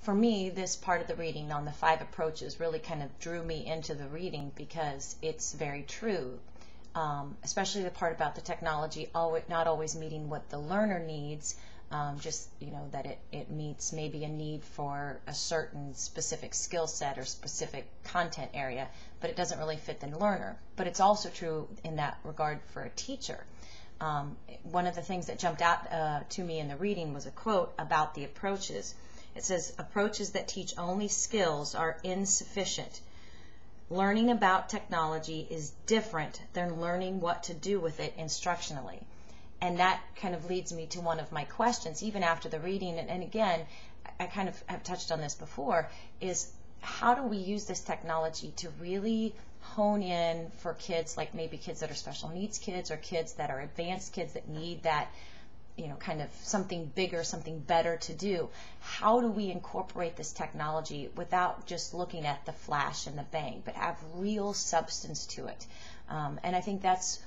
for me, this part of the reading on the 5 approaches really kind of drew me into the reading because it's very true. Especially the part about the technology not always meeting what the learner needs, just that it meets maybe a need for a certain specific skill set or specific content area, but it doesn't really fit the learner. But it's also true in that regard for a teacher. One of the things that jumped out to me in the reading was a quote about the approaches. It says, "Approaches that teach only skills are insufficient. Learning about technology is different than learning what to do with it instructionally." And that kind of leads me to one of my questions, even after the reading, and again, I kind of have touched on this before, is how do we use this technology to really hone in for kids, like maybe kids that are special needs kids or kids that are advanced kids that need that kind of something bigger, something better to do. How do we incorporate this technology without just looking at the flash and the bang, but have real substance to it? And I think that's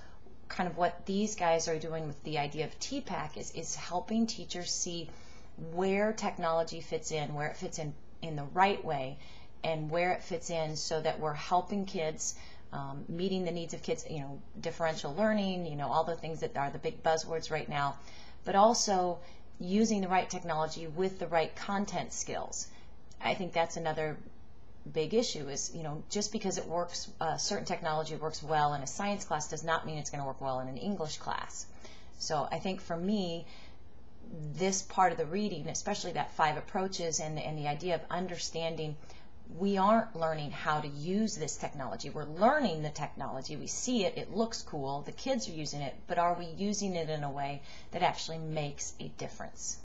kind of what these guys are doing with the idea of TPACK, is helping teachers see where technology fits in, where it fits in the right way, and where it fits in so that we're helping kids, meeting the needs of kids, differential learning, all the things that are the big buzzwords right now, but also using the right technology with the right content skills. I think that's another big issue is, just because it works, certain technology works well in a science class does not mean it's going to work well in an English class. So I think for me, this part of the reading, especially that 5 approaches and the idea of understanding, we aren't learning how to use this technology. We're learning the technology. We see it. It looks cool. The kids are using it. But are we using it in a way that actually makes a difference?